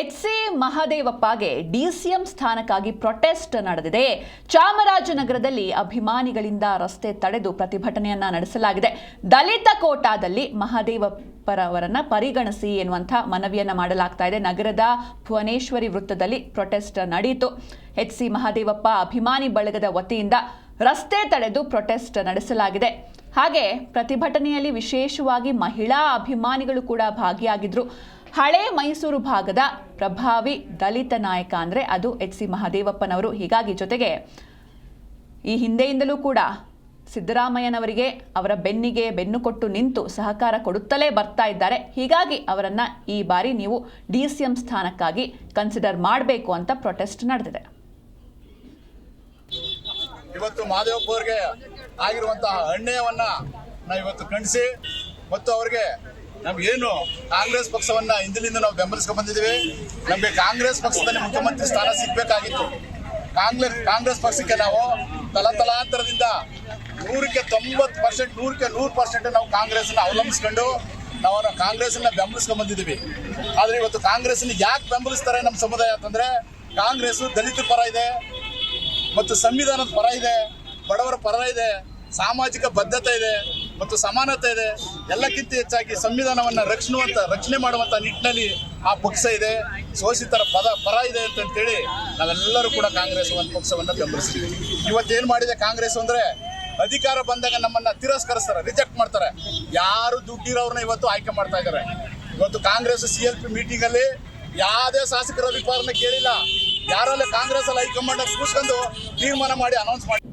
ಎಚ್.ಸಿ. ಮಹದೇವಪ್ಪಗೆ DCM ಸ್ಥಾನಕ್ಕಾಗಿ protest ನಡೆದಿದೆ. ಚಾಮರಾಜನಗರದಲ್ಲಿ ಅಭಿಮಾನಿಗಳಿಂದ ರಸ್ತೆ ತಡೆದು ಪ್ರತಿಭಟನೆಯನ್ನ ನಡೆಸಲಾಗಿದೆ. ದಲಿತ ಕೋಟಾದಲ್ಲಿ ಮಹದೇವಪ್ಪರವರನ್ನ ಪರಿಗಣಿಸಿ ಎನ್ನುವಂಥ ಮನವಿಯನ್ನ ಮಾಡಲಾಗ್ತಾ ಇದೆ. ನಗರದ ಭುವನೇಶ್ವರಿ ವೃತ್ತದಲ್ಲಿ ಪ್ರೊಟೆಸ್ಟ್ ನಡೆಯಿತು. ಎಚ್.ಸಿ. ಮಹದೇವಪ್ಪ ಅಭಿಮಾನಿ ಬಳಗದ ವತಿಯಿಂದ ರಸ್ತೆ ತಡೆದು ಪ್ರೊಟೆಸ್ಟ್ ನಡೆಸಲಾಗಿದೆ. ಹಾಗೆ ಪ್ರತಿಭಟನೆಯಲ್ಲಿ ವಿಶೇಷವಾಗಿ ಮಹಿಳಾ ಅಭಿಮಾನಿಗಳು ಕೂಡ ಭಾಗಿಯಾಗಿದ್ರು. ಹಳೆ ಮೈಸೂರು ಭಾಗದ ಪ್ರಭಾವಿ ದಲಿತ ನಾಯಕ ಅಂದರೆ ಅದು ಎಚ್.ಸಿ. ಮಹದೇವಪ್ಪನವರು. ಹೀಗಾಗಿ ಜೊತೆಗೆ ಈ ಹಿಂದೆಯಿಂದಲೂ ಕೂಡ ಸಿದ್ದರಾಮಯ್ಯನವರಿಗೆ ಅವರ ಬೆನ್ನಿಗೆ ಬೆನ್ನು ಕೊಟ್ಟು ನಿಂತು ಸಹಕಾರ ಕೊಡುತ್ತಲೇ ಬರ್ತಾ ಇದ್ದಾರೆ. ಹೀಗಾಗಿ ಅವರನ್ನ ಈ ಬಾರಿ ನೀವು ಡಿಸಿಎಂ ಸ್ಥಾನಕ್ಕಾಗಿ ಕನ್ಸಿಡರ್ ಮಾಡಬೇಕು ಅಂತ ಪ್ರೊಟೆಸ್ಟ್ ನಡೆದಿದೆ. ಇವತ್ತು ಮಹದೇವಪ್ಪ ಅವರಿಗೆ ಆಗಿರುವಂತಹ ಅನ್ಯಾಯವನ್ನ ನಾವು ಇವತ್ತು ಖಂಡಿಸಿ ಮತ್ತು ಅವರಿಗೆ ನಮ್ಗೇನು ಕಾಂಗ್ರೆಸ್ ಪಕ್ಷವನ್ನ ಹಿಂದಿನಿಂದ ನಾವು ಬೆಂಬಲಿಸ್ಕೊಂಡು ಬಂದಿದ್ದೀವಿ. ನಮಗೆ ಕಾಂಗ್ರೆಸ್ ಪಕ್ಷದಲ್ಲಿ ಮುಖ್ಯಮಂತ್ರಿ ಸ್ಥಾನ ಸಿಗಬೇಕಾಗಿತ್ತು. ಕಾಂಗ್ರೆಸ್ ಪಕ್ಷಕ್ಕೆ ನಾವು ತಲಾಂತರದಿಂದ 100% 100% ನಾವು ಕಾಂಗ್ರೆಸ್ನ ಅವಲಂಬಿಸ್ಕೊಂಡು ನಾವು ಕಾಂಗ್ರೆಸ್ನ ಬೆಂಬಲಿಸ್ಕೊಂಡು ಬಂದಿದ್ದೀವಿ. ಆದರೆ ಇವತ್ತು ಕಾಂಗ್ರೆಸ್ನ ಯಾಕೆ ಬೆಂಬಲಿಸ್ತಾರೆ ನಮ್ಮ ಸಮುದಾಯ ಅಂತಂದ್ರೆ, ಕಾಂಗ್ರೆಸ್ ದಲಿತರ ಪರ ಇದೆ ಮತ್ತು ಸಂವಿಧಾನದ ಪರ ಇದೆ, ಬಡವರ ಪರ ಇದೆ, ಸಾಮಾಜಿಕ ಬದ್ಧತೆ ಇದೆ ಮತ್ತು ಸಮಾನತೆ ಇದೆ. ಎಲ್ಲಕ್ಕಿಂತ ಹೆಚ್ಚಾಗಿ ಸಂವಿಧಾನವನ್ನು ರಕ್ಷಣೆ ಮಾಡುವಂತ ನಿಟ್ಟಿನಲ್ಲಿ ಆ ಪಕ್ಷ ಇದೆ. ಶೋಷಿತರ ಪರ ಇದೆ ಅಂತೇಳಿ ನಾವೆಲ್ಲರೂ ಕೂಡ ಕಾಂಗ್ರೆಸ್ ಒಂದು ಪಕ್ಷವನ್ನು ಬೆಂಬಲಿಸ್ತೀವಿ. ಇವತ್ತೇನು ಮಾಡಿದೆ ಕಾಂಗ್ರೆಸ್ ಅಂದ್ರೆ, ಅಧಿಕಾರ ಬಂದಾಗ ನಮ್ಮನ್ನ ತಿರಸ್ಕರಿಸ್ತಾರೆ, ರಿಜೆಕ್ಟ್ ಮಾಡ್ತಾರೆ. ಯಾರು ದುಡ್ಡಿರೋರನ್ನ ಇವತ್ತು ಆಯ್ಕೆ ಮಾಡ್ತಾ ಇದ್ದಾರೆ. ಇವತ್ತು ಕಾಂಗ್ರೆಸ್ CLP ಮೀಟಿಂಗ್ ಅಲ್ಲಿ ಯಾವುದೇ ಶಾಸಕರ ಅಭಿಪ್ರಾಯನ ಕೇಳಿಲ್ಲ. ಯಾರಲ್ಲೇ ಕಾಂಗ್ರೆಸ್ ಅಲ್ಲಿ ಹೈಕಮಾಂಡ್ ಕೂರಿಸ್ಕೊಂಡು ತೀರ್ಮಾನ ಮಾಡಿ ಅನೌನ್ಸ್ ಮಾಡಿ